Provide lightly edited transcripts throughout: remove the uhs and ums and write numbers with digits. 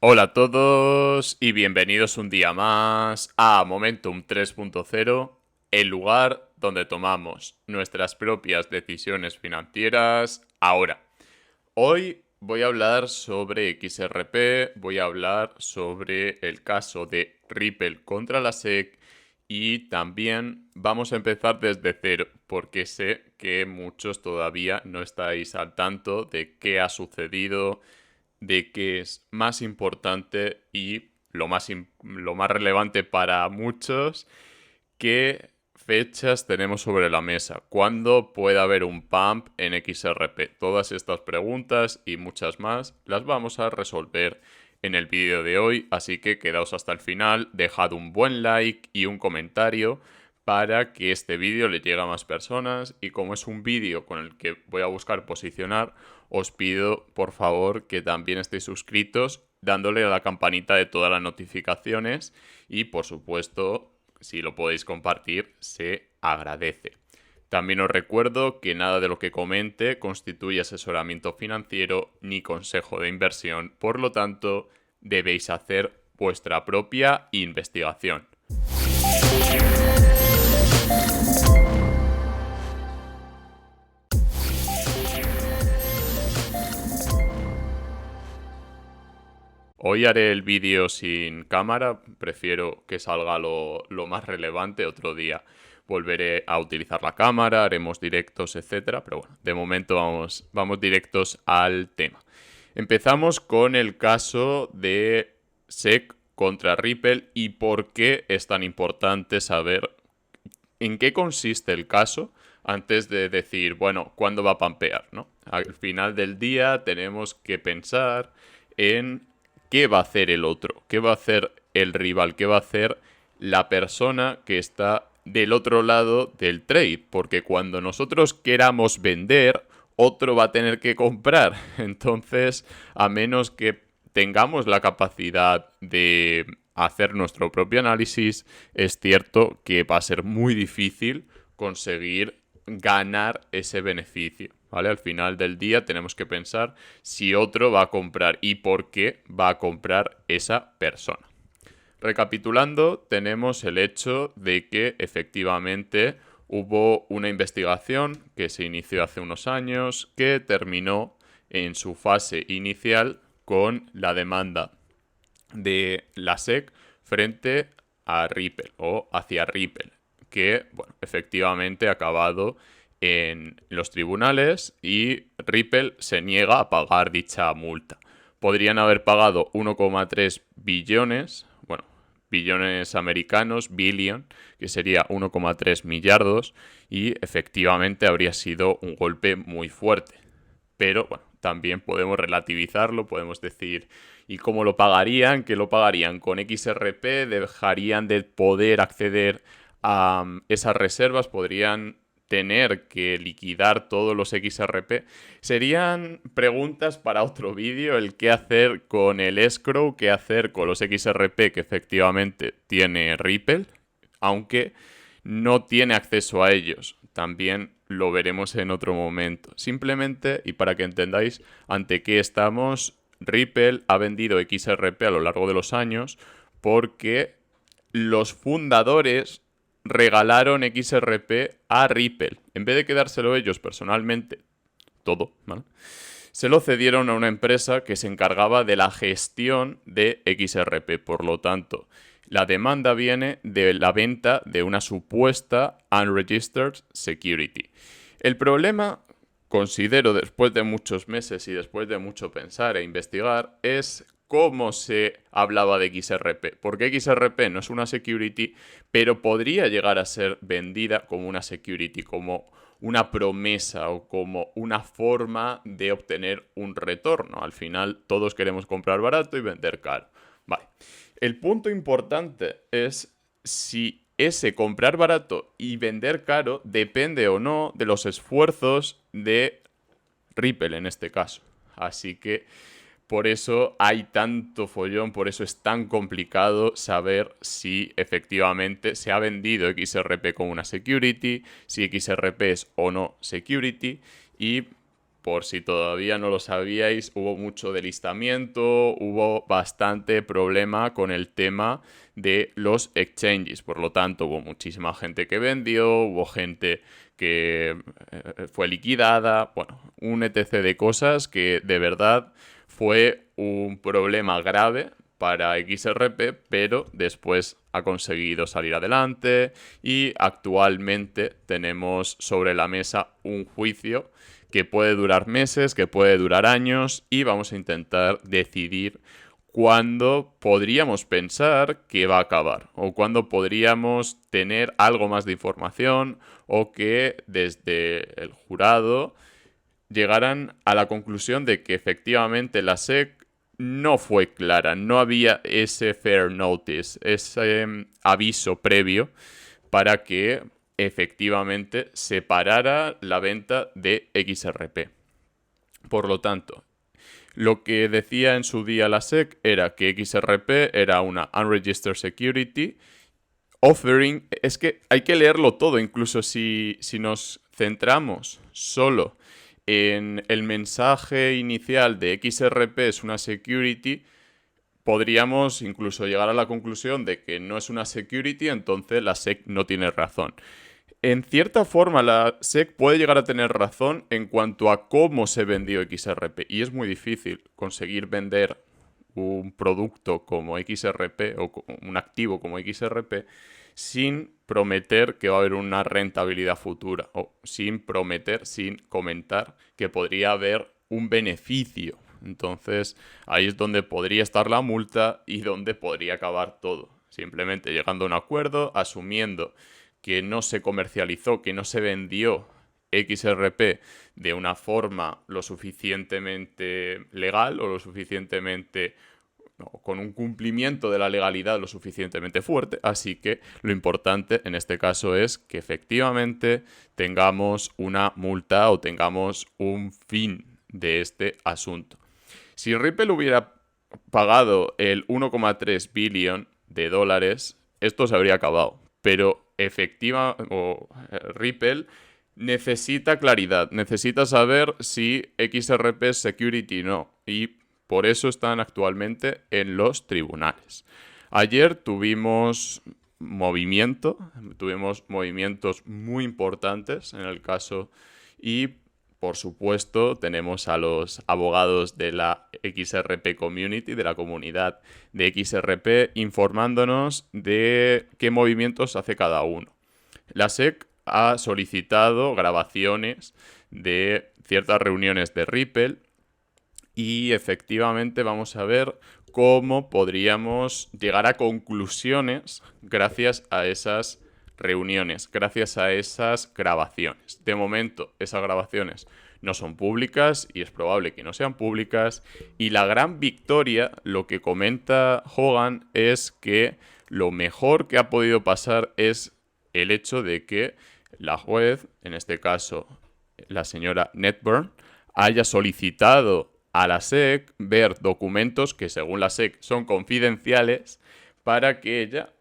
Hola a todos y bienvenidos un día más a Momentum 3.0, el lugar donde tomamos nuestras propias decisiones financieras ahora. Hoy voy a hablar sobre XRP, voy a hablar sobre el caso de Ripple contra la SEC y también vamos a empezar desde cero porque sé que muchos todavía no estáis al tanto de qué ha sucedido, de qué es más importante y lo más relevante para muchos, qué fechas tenemos sobre la mesa, cuándo puede haber un pump en XRP. Todas estas preguntas y muchas más las vamos a resolver en el vídeo de hoy, así que quedaos hasta el final, dejad un buen like y un comentario para que este vídeo le llegue a más personas, y como es un vídeo con el que voy a buscar posicionar, os pido por favor que también estéis suscritos dándole a la campanita de todas las notificaciones y por supuesto si lo podéis compartir se agradece. También os recuerdo que nada de lo que comente constituye asesoramiento financiero ni consejo de inversión, por lo tanto debéis hacer vuestra propia investigación. Hoy haré el vídeo sin cámara, prefiero que salga lo más relevante. Otro día volveré a utilizar la cámara, haremos directos, etcétera. Pero bueno, de momento vamos directos al tema. Empezamos con el caso de SEC contra Ripple y por qué es tan importante saber en qué consiste el caso antes de decir, bueno, ¿cuándo va a pampear, no? Al final del día tenemos que pensar en qué va a hacer el otro, qué va a hacer el rival, qué va a hacer la persona que está del otro lado del trade, porque cuando nosotros queramos vender, otro va a tener que comprar. Entonces, a menos que tengamos la capacidad de hacer nuestro propio análisis, es cierto que va a ser muy difícil conseguir ganar ese beneficio, ¿vale? Al final del día tenemos que pensar si otro va a comprar y por qué va a comprar esa persona. Recapitulando, tenemos el hecho de que efectivamente hubo una investigación que se inició hace unos años que terminó en su fase inicial con la demanda de la SEC frente a Ripple o hacia Ripple, que bueno, efectivamente ha acabado en los tribunales y Ripple se niega a pagar dicha multa. Podrían haber pagado 1,3 billones, bueno, billones americanos, billion, que sería 1,3 millardos, y efectivamente habría sido un golpe muy fuerte. Pero bueno, también podemos relativizarlo, podemos decir, ¿y cómo lo pagarían? ¿Qué lo pagarían? ¿Con XRP? ¿Dejarían de poder acceder a esas reservas? ¿Podrían tener que liquidar todos los XRP? Serían preguntas para otro vídeo, el qué hacer con el escrow, qué hacer con los XRP que efectivamente tiene Ripple, aunque no tiene acceso a ellos. También lo veremos en otro momento. Simplemente, y para que entendáis ante qué estamos, Ripple ha vendido XRP a lo largo de los años porque los fundadores regalaron XRP a Ripple. En vez de quedárselo ellos personalmente, todo, ¿vale? Se lo cedieron a una empresa que se encargaba de la gestión de XRP. Por lo tanto, la demanda viene de la venta de una supuesta unregistered security. El problema, considero, después de muchos meses y después de mucho pensar e investigar, es cómo se hablaba de XRP. Porque XRP no es una security, pero podría llegar a ser vendida como una security, como una promesa o como una forma de obtener un retorno. Al final todos queremos comprar barato y vender caro. Vale. El punto importante es si ese comprar barato y vender caro depende o no de los esfuerzos de Ripple en este caso. Así que por eso hay tanto follón, por eso es tan complicado saber si efectivamente se ha vendido XRP como una security, si XRP es o no security, y por si todavía no lo sabíais, hubo mucho delistamiento, hubo bastante problema con el tema de los exchanges. Por lo tanto, hubo muchísima gente que vendió, hubo gente que fue liquidada, bueno, un etc de cosas que de verdad fue un problema grave para XRP, pero después ha conseguido salir adelante y actualmente tenemos sobre la mesa un juicio que puede durar meses, que puede durar años y vamos a intentar decidir cuándo podríamos pensar que va a acabar o cuándo podríamos tener algo más de información o que desde el jurado llegaran a la conclusión de que efectivamente la SEC no fue clara, no había ese fair notice, ese aviso previo para que efectivamente se parara la venta de XRP. Por lo tanto, lo que decía en su día la SEC era que XRP era una unregistered security offering. Es que hay que leerlo todo, incluso si nos centramos solo en el mensaje inicial de XRP es una security, podríamos incluso llegar a la conclusión de que no es una security, entonces la SEC no tiene razón. En cierta forma, la SEC puede llegar a tener razón en cuanto a cómo se vendió XRP. Y es muy difícil conseguir vender un producto como XRP o un activo como XRP sin prometer que va a haber una rentabilidad futura o sin prometer, sin comentar que podría haber un beneficio. Entonces ahí es donde podría estar la multa y donde podría acabar todo. Simplemente llegando a un acuerdo, asumiendo que no se comercializó, que no se vendió XRP de una forma lo suficientemente legal o lo suficientemente con un cumplimiento de la legalidad lo suficientemente fuerte, así que lo importante en este caso es que efectivamente tengamos una multa o tengamos un fin de este asunto. Si Ripple hubiera pagado el 1,3 billón de dólares, esto se habría acabado, pero Ripple necesita claridad, necesita saber si XRP es security o no, y por eso están actualmente en los tribunales. Ayer tuvimos movimientos muy importantes en el caso y por supuesto tenemos a los abogados de la XRP Community, de la comunidad de XRP, informándonos de qué movimientos hace cada uno. La SEC ha solicitado grabaciones de ciertas reuniones de Ripple y efectivamente vamos a ver cómo podríamos llegar a conclusiones gracias a esas reuniones, gracias a esas grabaciones. De momento, esas grabaciones no son públicas y es probable que no sean públicas. Y la gran victoria, lo que comenta Hogan, es que lo mejor que ha podido pasar es el hecho de que la juez, en este caso la señora Netburn, haya solicitado a la SEC ver documentos que según la SEC son confidenciales para que ella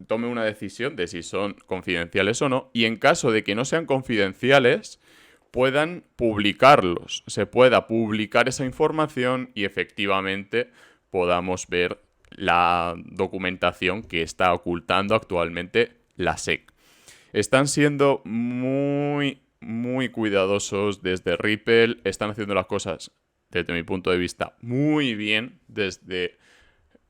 tome una decisión de si son confidenciales o no y en caso de que no sean confidenciales puedan publicarlos, se pueda publicar esa información y efectivamente podamos ver la documentación que está ocultando actualmente la SEC. Están siendo muy cuidadosos desde Ripple, están haciendo las cosas desde mi punto de vista muy bien desde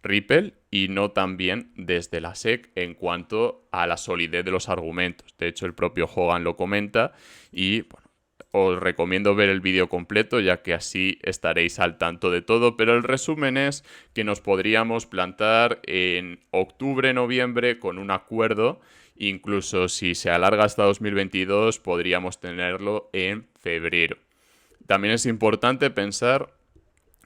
Ripple y no tan bien desde la SEC en cuanto a la solidez de los argumentos. De hecho, el propio Hogan lo comenta y bueno, os recomiendo ver el vídeo completo ya que así estaréis al tanto de todo, pero el resumen es que nos podríamos plantar en octubre, noviembre con un acuerdo, incluso si se alarga hasta 2022 podríamos tenerlo en febrero. También es importante pensar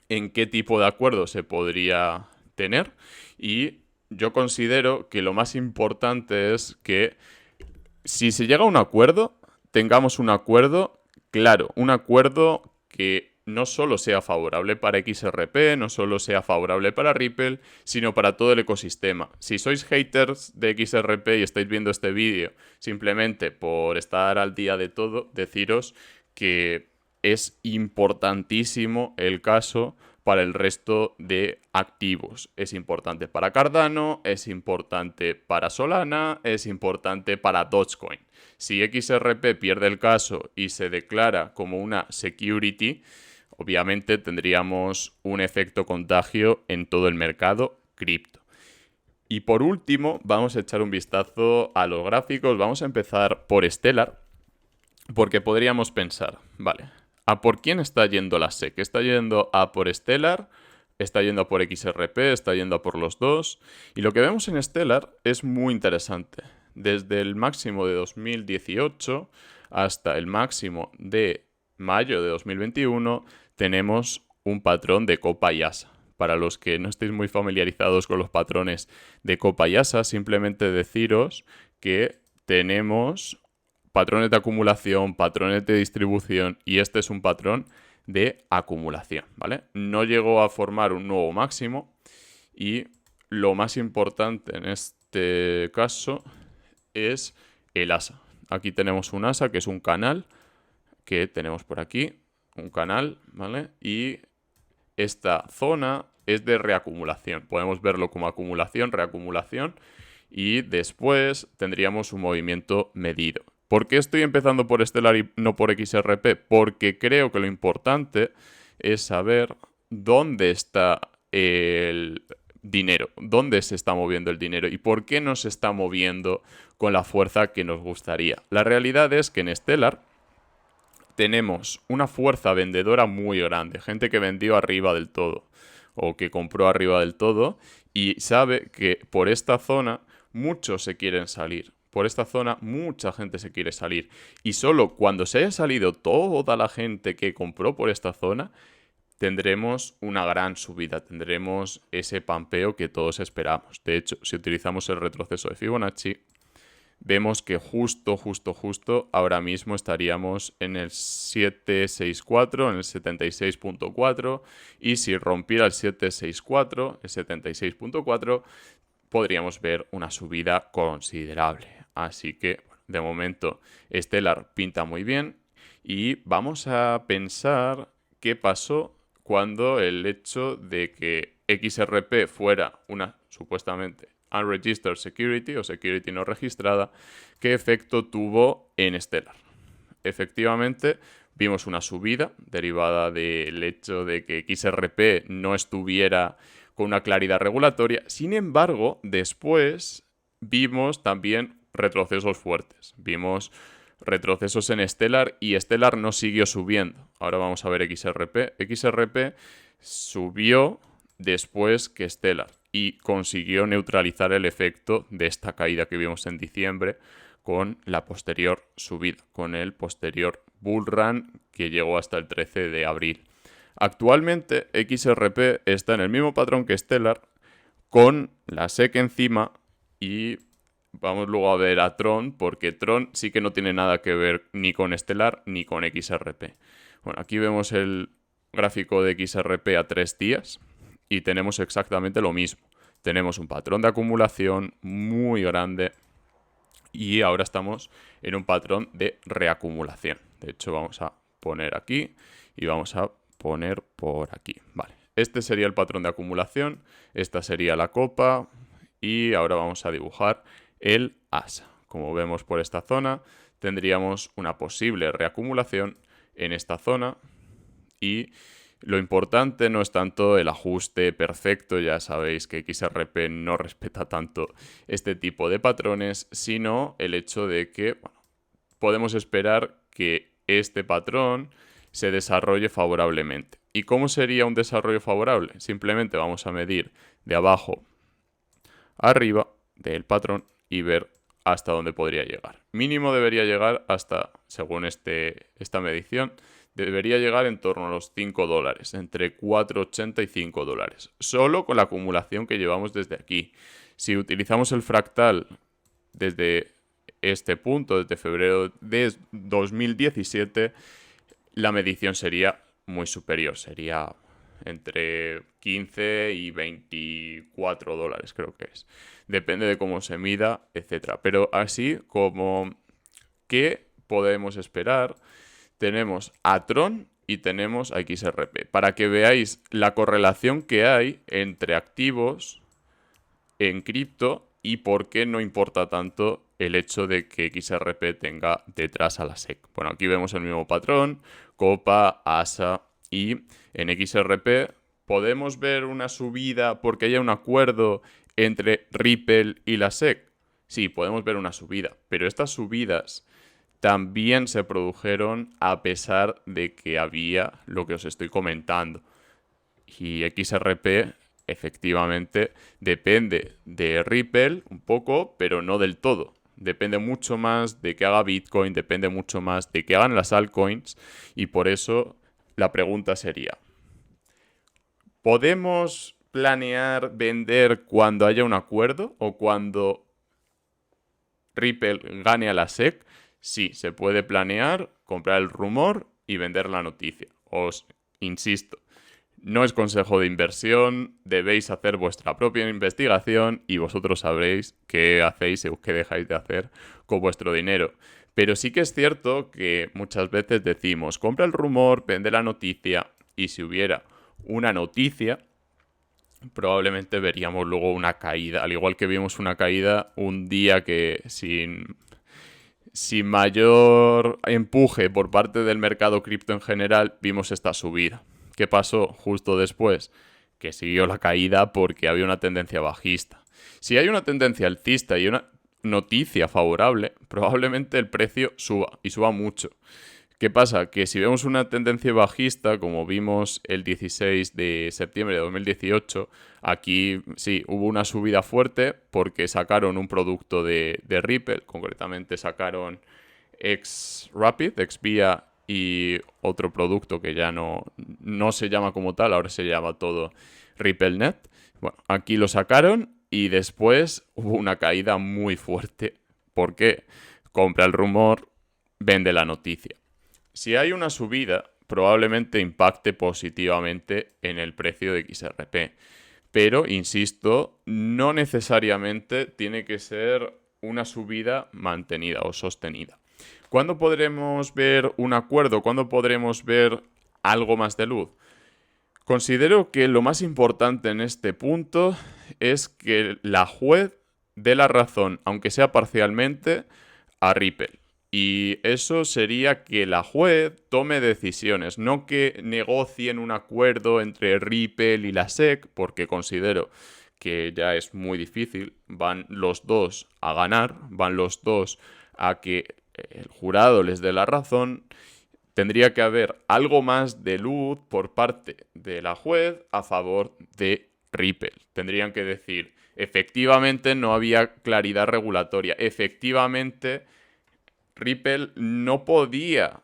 en qué tipo de acuerdo se podría tener y yo considero que lo más importante es que si se llega a un acuerdo, tengamos un acuerdo claro, un acuerdo que no solo sea favorable para XRP, no solo sea favorable para Ripple, sino para todo el ecosistema. Si sois haters de XRP y estáis viendo este vídeo simplemente por estar al día de todo, deciros que es importantísimo el caso para el resto de activos. Es importante para Cardano, es importante para Solana, es importante para Dogecoin. Si XRP pierde el caso y se declara como una security, obviamente tendríamos un efecto contagio en todo el mercado cripto. Y por último, vamos a echar un vistazo a los gráficos. Vamos a empezar por Stellar, porque podríamos pensar, vale, ¿a por quién está yendo la SEC? ¿Está yendo a por Stellar? ¿Está yendo a por XRP? ¿Está yendo a por los dos? Y lo que vemos en Stellar es muy interesante. Desde el máximo de 2018 hasta el máximo de mayo de 2021 tenemos un patrón de copa y asa. Para los que no estéis muy familiarizados con los patrones de copa y asa, simplemente deciros que tenemos patrones de acumulación, patrones de distribución y este es un patrón de acumulación, ¿vale? No llegó a formar un nuevo máximo y lo más importante en este caso es el asa. Aquí tenemos un asa que es un canal que tenemos por aquí, un canal, ¿vale? Y esta zona es de reacumulación. Podemos verlo como acumulación, reacumulación y después tendríamos un movimiento medido. ¿Por qué estoy empezando por Stellar y no por XRP? Porque creo que lo importante es saber dónde está el dinero, dónde se está moviendo el dinero y por qué no se está moviendo con la fuerza que nos gustaría. La realidad es que en Stellar tenemos una fuerza vendedora muy grande, gente que vendió arriba del todo o que compró arriba del todo y sabe que por esta zona muchos se quieren salir. Por esta zona mucha gente se quiere salir y solo cuando se haya salido toda la gente que compró por esta zona tendremos una gran subida, tendremos ese pampeo que todos esperamos. De hecho, si utilizamos el retroceso de Fibonacci, vemos que justo ahora mismo estaríamos en el 764, en el 76.4 y si rompiera el 764, el 76.4, podríamos ver una subida considerable. Así que, de momento, Stellar pinta muy bien y vamos a pensar qué pasó cuando el hecho de que XRP fuera una supuestamente unregistered security o security no registrada, ¿qué efecto tuvo en Stellar? Efectivamente, vimos una subida derivada del hecho de que XRP no estuviera con una claridad regulatoria. Sin embargo, después vimos también retrocesos fuertes. Vimos retrocesos en Stellar y Stellar no siguió subiendo. Ahora vamos a ver XRP. XRP subió después que Stellar y consiguió neutralizar el efecto de esta caída que vimos en diciembre con la posterior subida, con el posterior bull run que llegó hasta el 13 de abril. Actualmente XRP está en el mismo patrón que Stellar con la SEC encima y vamos luego a ver a Tron porque Tron sí que no tiene nada que ver ni con Stellar ni con XRP. Bueno, aquí vemos el gráfico de XRP a 3 días y tenemos exactamente lo mismo. Tenemos un patrón de acumulación muy grande y ahora estamos en un patrón de reacumulación. De hecho, vamos a poner aquí y vamos a poner por aquí. Vale, este sería el patrón de acumulación, esta sería la copa y ahora vamos a dibujar el asa. Como vemos por esta zona, tendríamos una posible reacumulación en esta zona y lo importante no es tanto el ajuste perfecto, ya sabéis que XRP no respeta tanto este tipo de patrones, sino el hecho de que podemos esperar que este patrón se desarrolle favorablemente. ¿Y cómo sería un desarrollo favorable? Simplemente vamos a medir de abajo a arriba del patrón y ver hasta dónde podría llegar. Mínimo debería llegar hasta, según esta medición, debería llegar en torno a los $5, entre 4,80 y $5, solo con la acumulación que llevamos desde aquí. Si utilizamos el fractal desde este punto, desde febrero de 2017, la medición sería muy superior, sería entre 15 y $24, creo que es. Depende de cómo se mida, etc. Pero así como, ¿qué podemos esperar? tenemos a Tron y tenemos a XRP. Para que veáis la correlación que hay entre activos en cripto y por qué no importa tanto el hecho de que XRP tenga detrás a la SEC. Bueno, aquí vemos el mismo patrón, Copa, ASA y en XRP podemos ver una subida porque haya un acuerdo entre Ripple y la SEC. Sí, podemos ver una subida, pero estas subidas también se produjeron a pesar de que había lo que os estoy comentando. Y XRP efectivamente depende de Ripple un poco, pero no del todo. Depende mucho más de que haga Bitcoin, depende mucho más de que hagan las altcoins y por eso la pregunta sería, ¿podemos planear vender cuando haya un acuerdo o cuando Ripple gane a la SEC? Sí, se puede planear, comprar el rumor y vender la noticia. Os insisto, no es consejo de inversión, debéis hacer vuestra propia investigación y vosotros sabréis qué hacéis o qué dejáis de hacer con vuestro dinero. Pero sí que es cierto que muchas veces decimos, compra el rumor, vende la noticia y si hubiera una noticia, probablemente veríamos luego una caída, al igual que vimos una caída un día que sin mayor empuje por parte del mercado cripto en general, vimos esta subida. ¿Qué pasó justo después? Que siguió la caída porque había una tendencia bajista. Si hay una tendencia alcista y una noticia favorable, probablemente el precio suba y suba mucho. ¿Qué pasa? Que si vemos una tendencia bajista, como vimos el 16 de septiembre de 2018, aquí sí, hubo una subida fuerte porque sacaron un producto de Ripple, concretamente sacaron XRapid, XVIA y otro producto que ya no se llama como tal, ahora se llama todo RippleNet. Bueno, aquí lo sacaron y después hubo una caída muy fuerte. ¿Por qué? Compra el rumor, vende la noticia. Si hay una subida, probablemente impacte positivamente en el precio de XRP. Pero, insisto, no necesariamente tiene que ser una subida mantenida o sostenida. ¿Cuándo podremos ver un acuerdo? ¿Cuándo podremos ver algo más de luz? Considero que lo más importante en este punto es que la juez dé la razón, aunque sea parcialmente, a Ripple. Y eso sería que la juez tome decisiones, no que negocien un acuerdo entre Ripple y la SEC, porque considero que ya es muy difícil. Van los dos a ganar, van los dos a que el jurado les dé la razón. Tendría que haber algo más de luz por parte de la juez a favor de Ripple. Tendrían que decir, efectivamente no había claridad regulatoria, efectivamente Ripple no podía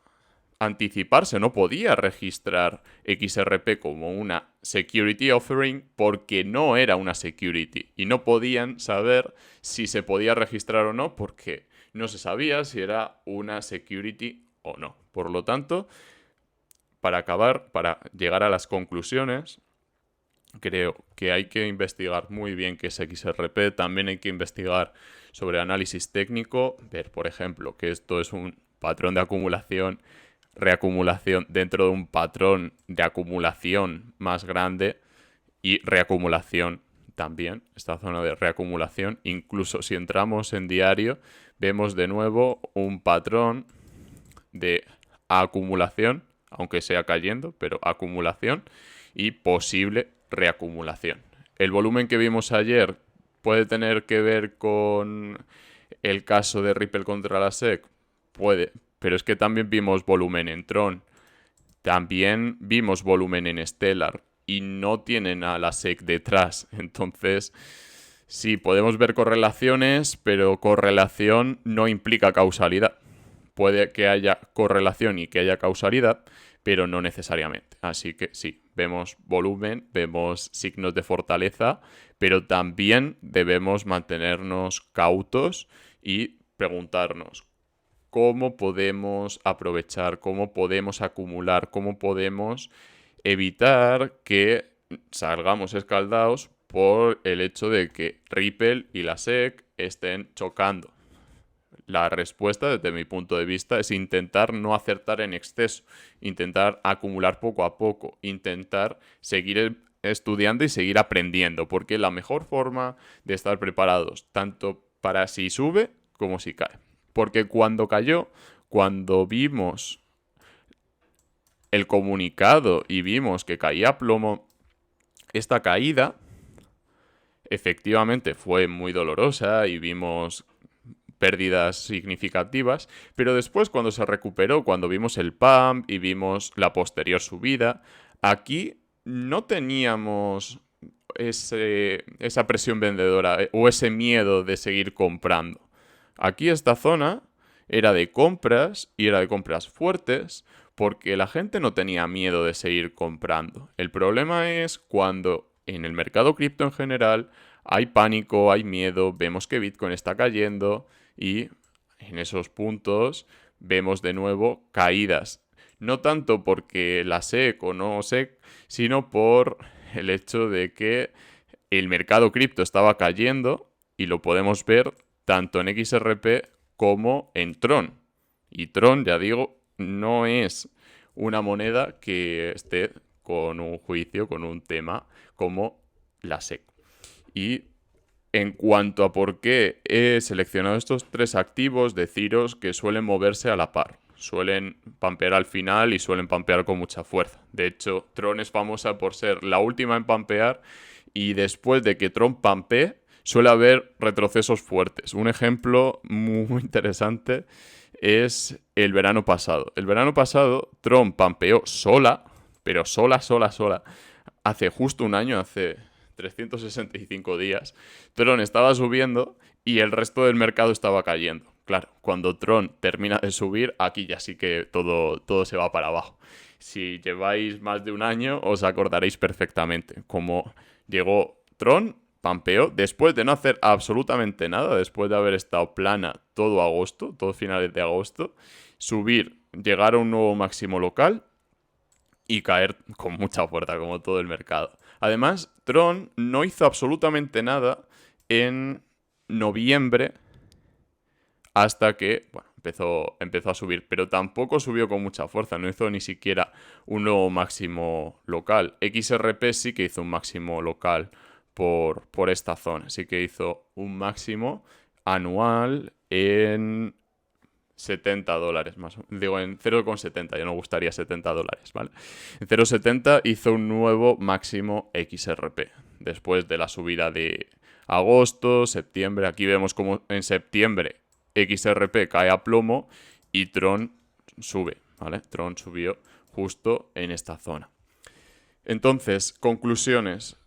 anticiparse, no podía registrar XRP como una security offering porque no era una security y no podían saber si se podía registrar o no porque no se sabía si era una security o no. Por lo tanto, para llegar a las conclusiones, creo que hay que investigar muy bien qué es XRP, también hay que investigar sobre análisis técnico, ver, por ejemplo, que esto es un patrón de acumulación, reacumulación dentro de un patrón de acumulación más grande y reacumulación también, esta zona de reacumulación. Incluso si entramos en diario, vemos de nuevo un patrón de acumulación, aunque sea cayendo, pero acumulación y posible reacumulación. El volumen que vimos ayer puede tener que ver con el caso de Ripple contra la SEC, puede, pero es que también vimos volumen en Tron, también vimos volumen en Stellar y no tienen a la SEC detrás. Entonces, sí, podemos ver correlaciones, pero correlación no implica causalidad. Puede que haya correlación y que haya causalidad, pero no necesariamente. Así que sí, vemos volumen, vemos signos de fortaleza, pero también debemos mantenernos cautos y preguntarnos cómo podemos aprovechar, cómo podemos acumular, cómo podemos evitar que salgamos escaldados por el hecho de que Ripple y la SEC estén chocando. la respuesta desde mi punto de vista es intentar no acertar en exceso, intentar acumular poco a poco, intentar seguir estudiando y seguir aprendiendo, porque la mejor forma de estar preparados, tanto para si sube como si cae. Porque cuando cayó, cuando vimos el comunicado y vimos que caía a plomo, esta caída efectivamente fue muy dolorosa y vimos pérdidas significativas, pero después cuando se recuperó, cuando vimos el pump y vimos la posterior subida, aquí no teníamos esa presión vendedora o ese miedo de seguir comprando. Aquí esta zona era de compras y era de compras fuertes porque la gente no tenía miedo de seguir comprando. El problema es cuando en el mercado cripto en general hay pánico, hay miedo, vemos que Bitcoin está cayendo y en esos puntos vemos de nuevo caídas. No tanto porque la SEC o no SEC, sino por el hecho de que el mercado cripto estaba cayendo y lo podemos ver tanto en XRP como en Tron. Y Tron, ya digo, no es una moneda que esté con un juicio, con un tema como la SEC. Y en cuanto a por qué he seleccionado estos tres activos, deciros que suelen moverse a la par. Suelen pampear al final y suelen pampear con mucha fuerza. De hecho, Tron es famosa por ser la última en pampear y después de que Tron pampee, suele haber retrocesos fuertes. Un ejemplo muy interesante es el verano pasado. El verano pasado, Tron pampeó sola, pero sola, hace justo un año, hace 365 días. Tron estaba subiendo y el resto del mercado estaba cayendo. Claro, cuando Tron termina de subir, aquí ya sí que todo se va para abajo. Si lleváis más de un año, os acordaréis perfectamente cómo llegó Tron, pampeó, después de no hacer absolutamente nada, después de haber estado plana todo agosto, todo finales de agosto, subir, llegar a un nuevo máximo local y caer con mucha fuerza, como todo el mercado. Además, Tron no hizo absolutamente nada en noviembre hasta que, bueno, empezó a subir, pero tampoco subió con mucha fuerza, no hizo ni siquiera un nuevo máximo local. XRP sí que hizo un máximo local por esta zona, sí que hizo un máximo anual en $70 más. Digo, en 0,70, ya no gustaría $70, ¿vale? En 0,70 hizo un nuevo máximo XRP. Después de la subida de agosto, septiembre, aquí vemos como en septiembre XRP cae a plomo y Tron sube, ¿vale? Tron subió justo en esta zona. Entonces, conclusiones.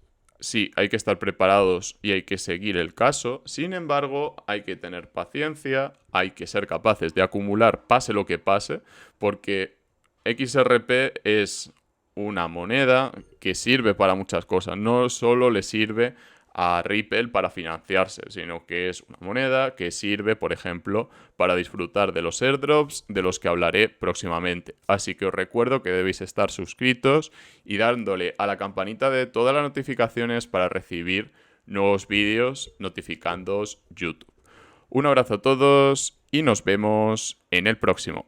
Sí, hay que estar preparados y hay que seguir el caso. Sin embargo, hay que tener paciencia, hay que ser capaces de acumular pase lo que pase, porque XRP es una moneda que sirve para muchas cosas. No solo le sirve a Ripple para financiarse, sino que es una moneda que sirve, por ejemplo, para disfrutar de los airdrops de los que hablaré próximamente. Así que os recuerdo que debéis estar suscritos y dándole a la campanita de todas las notificaciones para recibir nuevos vídeos notificándoos YouTube. Un abrazo a todos y nos vemos en el próximo.